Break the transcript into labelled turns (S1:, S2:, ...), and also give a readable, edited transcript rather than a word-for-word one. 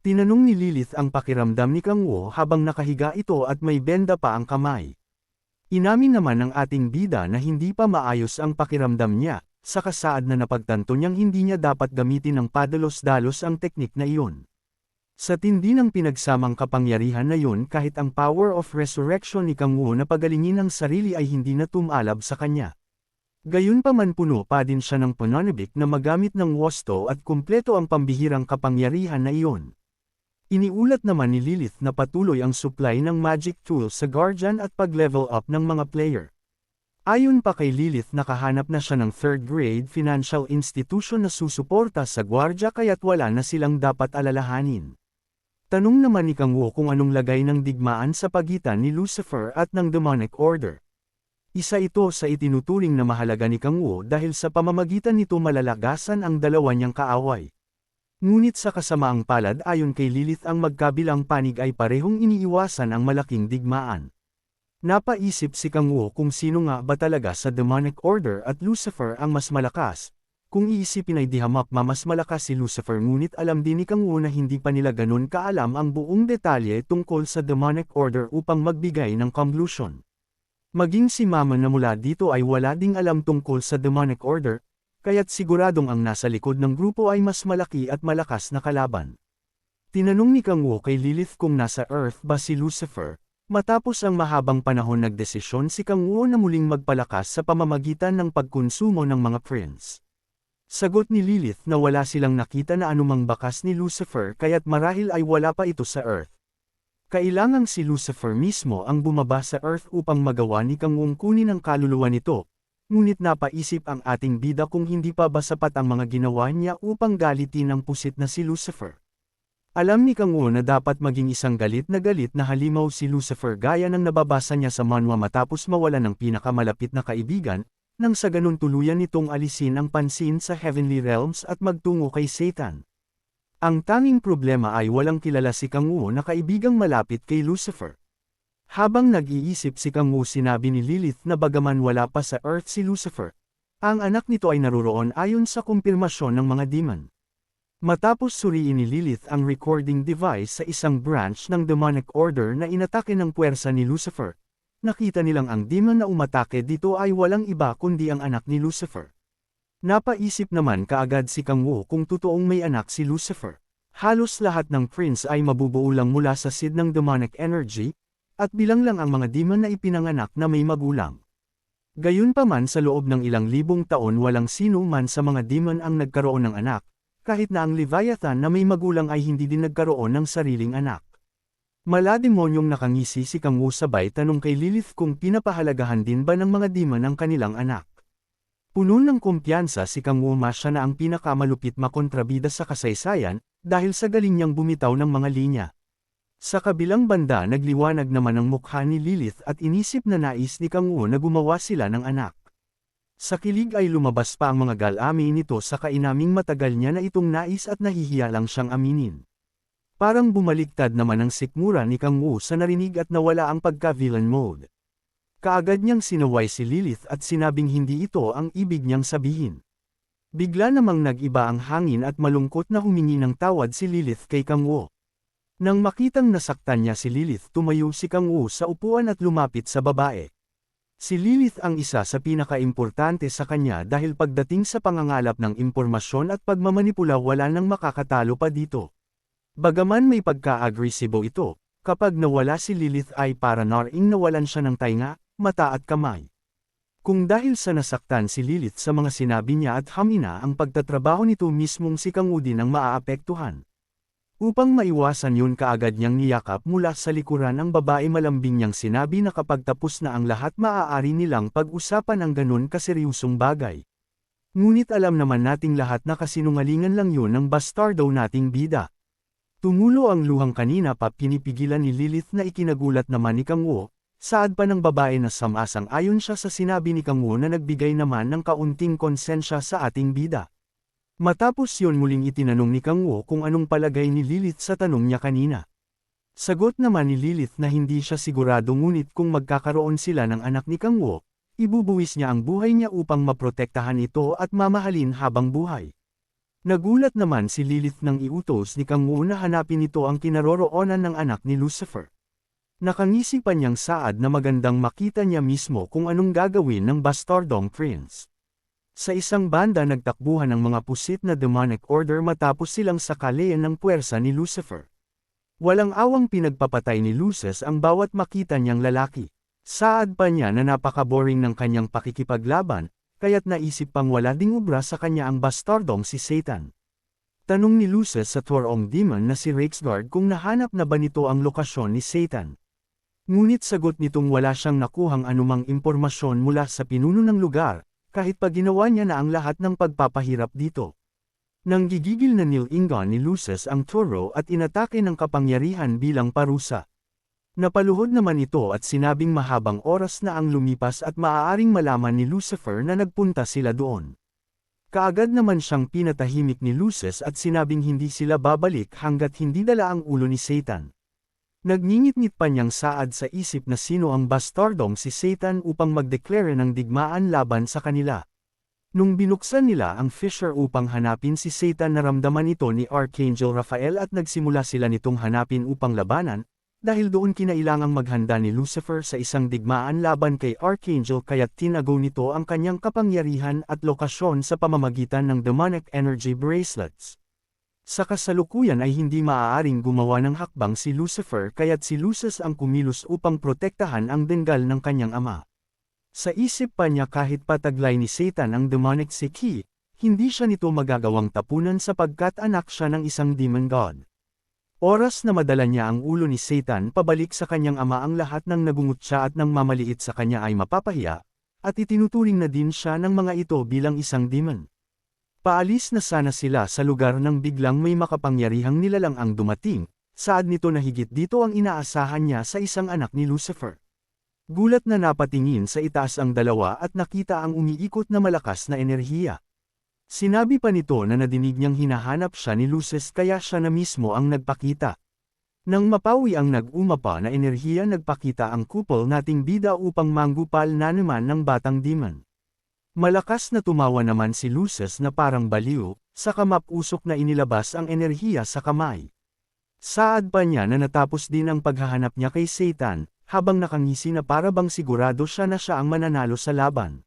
S1: Tinanong ni Lilith ang pakiramdam ni Kang Woo habang nakahiga ito at may benda pa ang kamay. Inamin naman ng ating bida na hindi pa maayos ang pakiramdam niya, sa kasaad na napagtanto niyang hindi niya dapat gamitin ng padalos-dalos ang teknik na iyon. Sa tindi ng pinagsamang kapangyarihan na yun kahit ang power of resurrection ni Kang Woo na pagalingin ang sarili ay hindi na tumalab sa kanya. Gayunpaman puno pa din siya ng pananabik na magamit ng wasto at kumpleto ang pambihirang kapangyarihan na iyon. Iniulat naman ni Lilith na patuloy ang supply ng magic tools sa Guardian at pag-level up ng mga player. Ayon pa kay Lilith nakahanap na siya ng third-grade financial institution na susuporta sa gwardya kaya't wala na silang dapat alalahanin. Tanong naman ni Kang Woo kung anong lagay ng digmaan sa pagitan ni Lucifer at ng Demonic Order. Isa ito sa itinuturing na mahalaga ni Kang Woo dahil sa pamamagitan nito malalagasan ang dalawa niyang kaaway. Ngunit sa kasamaang palad ayon kay Lilith ang magkabilang panig ay parehong iniiwasan ang malaking digmaan. Napaisip si Kang Woo kung sino nga ba talaga sa Demonic Order at Lucifer ang mas malakas. Kung iisipin ay dihamak mas malakas si Lucifer ngunit alam din ni Kang Woo na hindi pa nila ganun kaalam ang buong detalye tungkol sa Demonic Order upang magbigay ng conclusion. Maging si Mama na mula dito ay wala ding alam tungkol sa Demonic Order, kaya't siguradong ang nasa likod ng grupo ay mas malaki at malakas na kalaban. Tinanong ni Kang Woo kay Lilith kung nasa Earth ba si Lucifer. Matapos ang mahabang panahon nagdesisyon si Kang Woo na muling magpalakas sa pamamagitan ng pagkonsumo ng mga prints. Sagot ni Lilith na wala silang nakita na anumang bakas ni Lucifer kaya't marahil ay wala pa ito sa Earth. Kailangang si Lucifer mismo ang bumaba sa Earth upang magawa ni Kang Woo kunin ang kaluluwa nito. Ngunit napaisip ang ating bida kung hindi pa ba sapat ang mga ginawa niya upang galitin ang pusit na si Lucifer. Alam ni Kang Woo na dapat maging isang galit na halimaw si Lucifer gaya ng nababasa niya sa manhwa matapos mawalan ng pinakamalapit na kaibigan, nang sa ganun tuluyan nitong alisin ang pansin sa Heavenly Realms at magtungo kay Satan. Ang tanging problema ay walang kilala si Kang Woo na kaibigang malapit kay Lucifer. Habang nag-iisip si Kang Woo sinabi ni Lilith na bagaman wala pa sa Earth si Lucifer, ang anak nito ay naruroon ayon sa kumpirmasyon ng mga demon. Matapos suriin ni Lilith ang recording device sa isang branch ng Demonic Order na inatake ng puwersa ni Lucifer, nakita nilang ang demon na umatake dito ay walang iba kundi ang anak ni Lucifer. Napaisip naman kaagad si Kang Woo kung totoong may anak si Lucifer. Halos lahat ng prince ay mabubuo lang mula sa seed ng demonic energy, at bilang lang ang mga demon na ipinanganak na may magulang. Gayunpaman sa loob ng ilang libong taon walang sino man sa mga demon ang nagkaroon ng anak, kahit na ang Leviathan na may magulang ay hindi din nagkaroon ng sariling anak. Malademonyong nakangisi si Kang Woo sabay tanong kay Lilith kung pinapahalagahan din ba ng mga demon ang kanilang anak. Puno ng kumpiyansa si Kang Woo siya na ang pinakamalupit makontrabida sa kasaysayan, dahil sa galing niyang bumitaw ng mga linya. Sa kabilang banda nagliwanag naman ang mukha ni Lilith at inisip na nais ni Kang Woo na gumawa sila ng anak. Sa kilig ay lumabas pa ang mga galami nito sa kainaming matagal niya na itong nais at nahihiya lang siyang aminin. Parang bumaliktad naman ang sikmura ni Kang Woo sa narinig at nawala ang pagka-villain mode. Kaagad niyang sinaway si Lilith at sinabing hindi ito ang ibig niyang sabihin. Bigla namang nag-iba ang hangin at malungkot na humingi ng tawad si Lilith kay Kang Woo. Nang makitang nasaktan niya si Lilith tumayo si Kang Woo sa upuan at lumapit sa babae. Si Lilith ang isa sa pinakaimportante sa kanya dahil pagdating sa pangangalap ng impormasyon at pagmamanipula wala nang makakatalo pa dito. Bagaman may pagka-agresibo ito, kapag nawala si Lilith ay para naring nawalan siya ng tainga, mata at kamay. Kung dahil sa nasaktan si Lilith sa mga sinabi niya at hamina ang pagtatrabaho nito mismong si Kang Woo din ang maaapektuhan. Upang maiwasan yun kaagad niyang niyakap mula sa likuran ang babae malambing niyang sinabi na kapag tapos na ang lahat maaari nilang pag-usapan ang ganun kaseryosong bagay. Ngunit alam naman nating lahat na kasinungalingan lang yun ng bastardo nating bida. Tumulo ang luhang kanina pa pinipigilan ni Lilith na ikinagulat naman ni Kang Woo, saad pa ng babae na samasang ayon siya sa sinabi ni Kang Woo na nagbigay naman ng kaunting konsensya sa ating bida. Matapos yun muling itinanong ni Kang Woo kung anong palagay ni Lilith sa tanong niya kanina. Sagot naman ni Lilith na hindi siya sigurado ngunit kung magkakaroon sila ng anak ni Kang Woo, ibubuwis niya ang buhay niya upang maprotektahan ito at mamahalin habang buhay. Nagulat naman si Lilith nang iutos ni Kang Wu na hanapin ito ang kinaroroonan ng anak ni Lucifer. Nakangisi pa niyang saad na magandang makita niya mismo kung anong gagawin ng bastardong prince. Sa isang banda nagtakbuhan ang mga pusit na demonic order matapos silang sakalayan ng puwersa ni Lucifer. Walang awang pinagpapatay ni Lucis ang bawat makita niyang lalaki. Saad pa niya na napaka-boring ng kanyang pakikipaglaban, kaya't naisip pang wala ding ubra sa kanya ang bastardong si Satan. Tanong ni Lucis sa Tworong Demon na si Rexgard kung nahanap na ba nito ang lokasyon ni Satan. Ngunit sagot nitong wala siyang nakuhang anumang impormasyon mula sa pinuno ng lugar, kahit pa ginawa niya na ang lahat ng pagpapahirap dito. Nang gigigil na nilingan ni Lucis ang Toro at inatake ng kapangyarihan bilang parusa. Napaluhod naman ito at sinabing mahabang oras na ang lumipas at maaaring malaman ni Lucifer na nagpunta sila doon. Kaagad naman siyang pinatahimik ni Lucis at sinabing hindi sila babalik hanggat hindi dala ang ulo ni Satan. Nagngingit-ngit pa niyang saad sa isip na sino ang bastardong si Satan upang magdeklare ng digmaan laban sa kanila. Nung binuksan nila ang fissure upang hanapin si Satan naramdaman ito ni Archangel Raphael at nagsimula sila nitong hanapin upang labanan, dahil doon kinailangang maghanda ni Lucifer sa isang digmaan laban kay Archangel kaya't tinago nito ang kanyang kapangyarihan at lokasyon sa pamamagitan ng demonic energy bracelets. Sa kasalukuyan ay hindi maaaring gumawa ng hakbang si Lucifer kaya't si Lucis ang kumilos upang protektahan ang denggal ng kanyang ama. Sa isip pa niya kahit pataglay ni Satan ang demonic Seki, hindi siya nito magagawang tapunan sapagkat anak siya ng isang demon god. Oras na madala niya ang ulo ni Satan pabalik sa kanyang ama ang lahat ng nagungutya at ng mamaliit sa kanya ay mapapahiya, at itinuturing na din siya ng mga ito bilang isang demon. Paalis na sana sila sa lugar nang biglang may makapangyarihang nilalang ang dumating, saad nito na higit dito ang inaasahan niya sa isang anak ni Lucifer. Gulat na napatingin sa itaas ang dalawa at nakita ang umiikot na malakas na enerhiya. Sinabi pa nito na nadinig niyang hinahanap siya ni Lucis kaya siya na mismo ang nagpakita. Nang mapawi ang nag-umapa na enerhiya nagpakita ang couple nating bida upang manggupal na naman ng batang demon. Malakas na tumawa naman si Lucis na parang baliw, saka mapusok na inilabas ang enerhiya sa kamay. Saad pa niya na natapos din ang paghahanap niya kay Satan, habang nakangisi na para bang sigurado siya na siya ang mananalo sa laban.